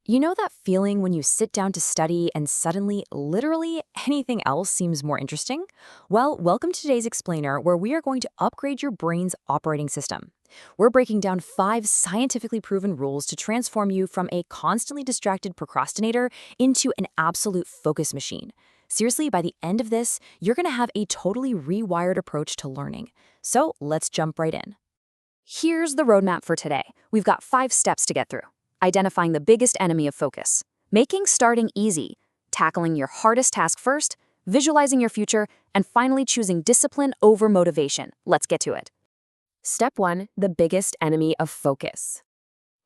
You know that feeling when you sit down to study and suddenly, literally anything else seems more interesting? Well, welcome to today's explainer, where we are going to upgrade your brain's operating system. We're breaking down 5 scientifically proven rules to transform you from a constantly distracted procrastinator into an absolute focus machine. Seriously, by the end of this, you're going to have a totally rewired approach to learning. So let's jump right in. Here's the roadmap for today. We've got 5 steps to get through. Identifying the biggest enemy of focus, making starting easy, tackling your hardest task first, visualizing your future, and finally choosing discipline over motivation. Let's get to it. Step 1, the biggest enemy of focus.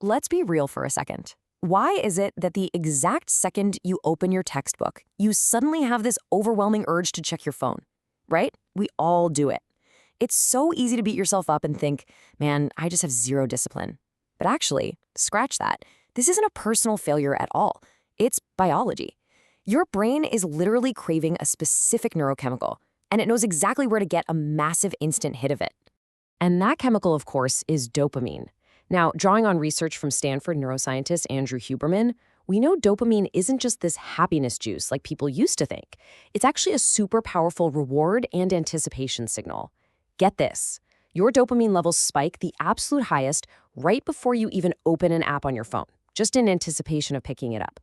Let's be real for a second. Why is it that the exact second you open your textbook, you suddenly have this overwhelming urge to check your phone? Right? We all do it. It's so easy to beat yourself up and think, man, I just have zero discipline. But actually, scratch that. This isn't a personal failure at all. It's biology. Your brain is literally craving a specific neurochemical, and it knows exactly where to get a massive instant hit of it. And that chemical, of course, is dopamine. Now, drawing on research from Stanford neuroscientist Andrew Huberman, we know dopamine isn't just this happiness juice like people used to think. It's actually a super powerful reward and anticipation signal. Get this. Your dopamine levels spike the absolute highest right before you even open an app on your phone, just in anticipation of picking it up.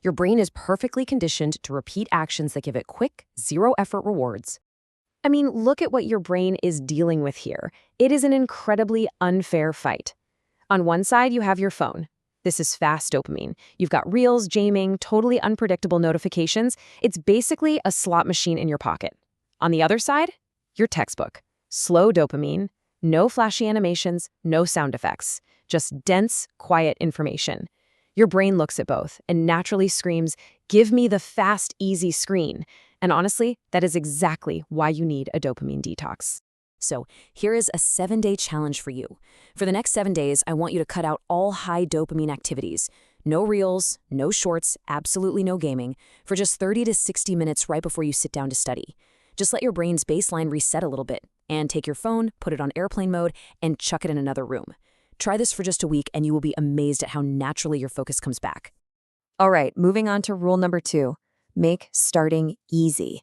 Your brain is perfectly conditioned to repeat actions that give it quick, zero-effort rewards. I mean, look at what your brain is dealing with here. It is an incredibly unfair fight. On one side, you have your phone. This is fast dopamine. You've got reels, gaming, totally unpredictable notifications. It's basically a slot machine in your pocket. On the other side, your textbook. Slow dopamine, no flashy animations, no sound effects, just dense, quiet information. Your brain looks at both and naturally screams, "Give me the fast, easy screen." And honestly, that is exactly why you need a dopamine detox. So here is a 7-day challenge for you. For the next 7 days, I want you to cut out all high dopamine activities. No reels, no shorts, absolutely no gaming, for just 30 to 60 minutes right before you sit down to study. Just let your brain's baseline reset a little bit, and take your phone, put it on airplane mode, and chuck it in another room. Try this for just a week, and you will be amazed at how naturally your focus comes back. All right, moving on to rule number 2. Make starting easy.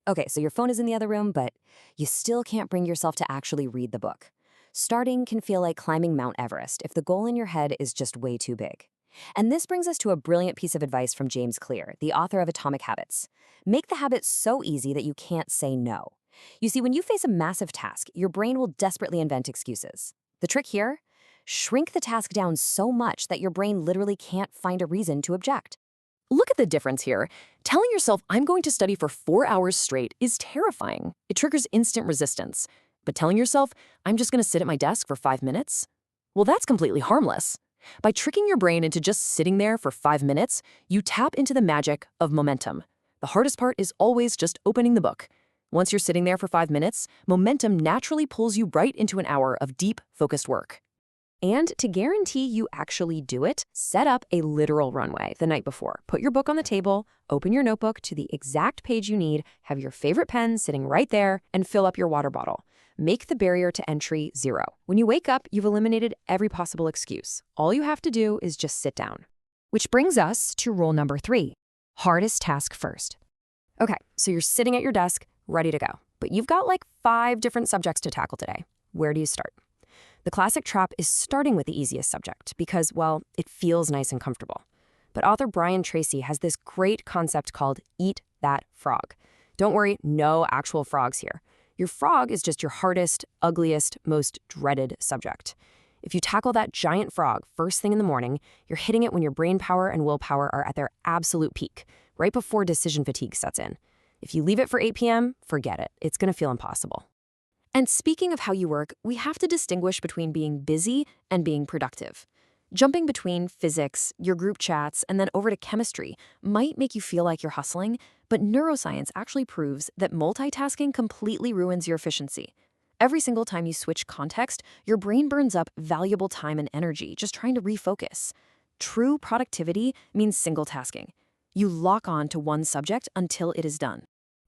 Okay, so your phone is in the other room, but you still can't bring yourself to actually read the book. Starting can feel like climbing Mount Everest if the goal in your head is just way too big. And this brings us to a brilliant piece of advice from James Clear, the author of Atomic Habits. Make the habit so easy that you can't say no. You see, when you face a massive task, your brain will desperately invent excuses. The trick here? Shrink the task down so much that your brain literally can't find a reason to object. Look at the difference here. Telling yourself, "I'm going to study for 4 hours straight," is terrifying. It triggers instant resistance. But telling yourself, "I'm just going to sit at my desk for 5 minutes," well, that's completely harmless. By tricking your brain into just sitting there for 5 minutes, you tap into the magic of momentum. The hardest part is always just opening the book. Once you're sitting there for 5 minutes, momentum naturally pulls you right into an hour of deep, focused work. And to guarantee you actually do it, set up a literal runway the night before. Put your book on the table, open your notebook to the exact page you need, have your favorite pen sitting right there, and fill up your water bottle. Make the barrier to entry 0. When you wake up, you've eliminated every possible excuse. All you have to do is just sit down. Which brings us to rule number 3, hardest task first. Okay, so you're sitting at your desk, ready to go. But you've got like 5 different subjects to tackle today. Where do you start? The classic trap is starting with the easiest subject because, well, it feels nice and comfortable. But author Brian Tracy has this great concept called eat that frog. Don't worry, no actual frogs here. Your frog is just your hardest, ugliest, most dreaded subject. If you tackle that giant frog first thing in the morning, you're hitting it when your brain power and willpower are at their absolute peak, right before decision fatigue sets in. If you leave it for 8 p.m., forget it. It's going to feel impossible. And speaking of how you work, we have to distinguish between being busy and being productive. Jumping between physics, your group chats, and then over to chemistry might make you feel like you're hustling, but neuroscience actually proves that multitasking completely ruins your efficiency. Every single time you switch context, your brain burns up valuable time and energy just trying to refocus. True productivity means single tasking. You lock on to one subject until it is done.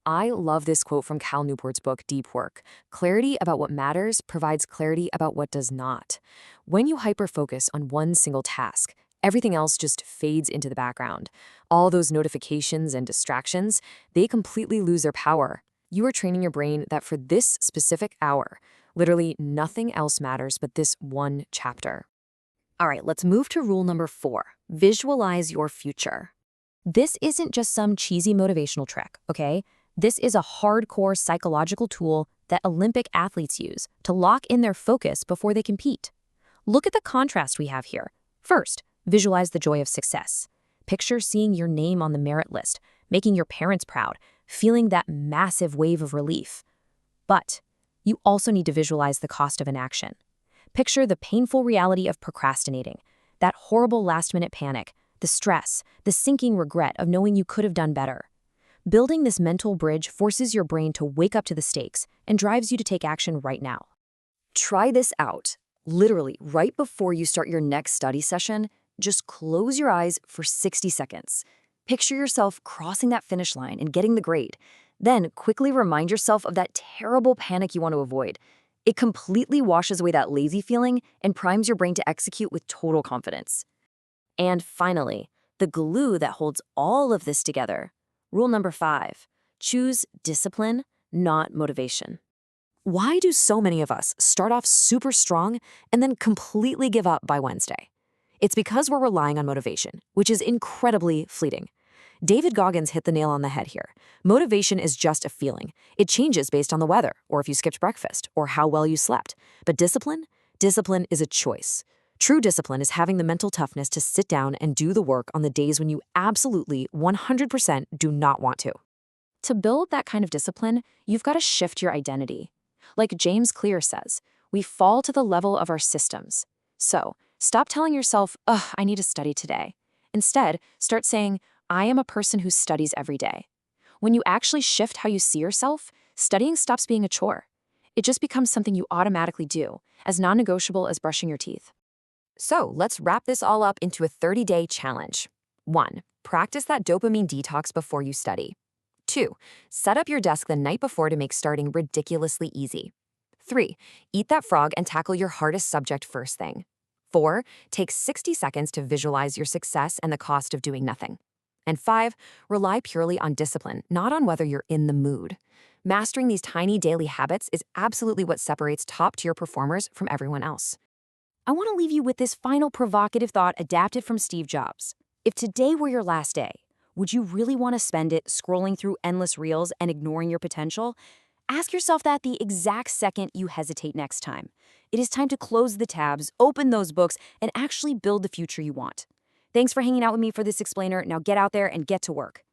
I love this quote from Cal Newport's book, Deep Work. Clarity about what matters provides clarity about what does not. When you hyper-focus on one single task, Everything else just fades into the background. All those notifications and distractions, they completely lose their power. You are training your brain that for this specific hour, literally nothing else matters but this one chapter. All right, let's move to rule number 4. Visualize your future. This isn't just some cheesy motivational trick, okay? This is a hardcore psychological tool that Olympic athletes use to lock in their focus before they compete. Look at the contrast we have here. First, visualize the joy of success. Picture seeing your name on the merit list, making your parents proud, feeling that massive wave of relief. But you also need to visualize the cost of inaction. Picture the painful reality of procrastinating, that horrible last-minute panic, the stress, the sinking regret of knowing you could have done better. Building this mental bridge forces your brain to wake up to the stakes and drives you to take action right now. Try this out. Literally, right before you start your next study session, just close your eyes for 60 seconds. Picture yourself crossing that finish line and getting the grade. Then quickly remind yourself of that terrible panic you want to avoid. It completely washes away that lazy feeling and primes your brain to execute with total confidence. And finally, the glue that holds all of this together. Rule number 5, choose discipline, not motivation. Why do so many of us start off super strong and then completely give up by Wednesday? It's because we're relying on motivation, which is incredibly fleeting. David Goggins hit the nail on the head here. Motivation is just a feeling. It changes based on the weather, or if you skipped breakfast, or how well you slept. But discipline? Discipline is a choice. True discipline is having the mental toughness to sit down and do the work on the days when you absolutely 100% do not want to. To build that kind of discipline, you've got to shift your identity. Like James Clear says, we fall to the level of our systems. So, stop telling yourself, ugh, I need to study today. Instead, start saying, I am a person who studies every day. When you actually shift how you see yourself, studying stops being a chore. It just becomes something you automatically do, as non-negotiable as brushing your teeth. So let's wrap this all up into a 30-day challenge. 1. Practice that dopamine detox before you study. 2. Set up your desk the night before to make starting ridiculously easy. 3. Eat that frog and tackle your hardest subject first thing. 4. Take 60 seconds to visualize your success and the cost of doing nothing. And 5. Rely purely on discipline, not on whether you're in the mood. Mastering these tiny daily habits is absolutely what separates top-tier performers from everyone else. I want to leave you with this final provocative thought adapted from Steve Jobs. If today were your last day, would you really want to spend it scrolling through endless reels and ignoring your potential? Ask yourself that the exact second you hesitate next time. It is time to close the tabs, open those books, and actually build the future you want. Thanks for hanging out with me for this explainer. Now get out there and get to work.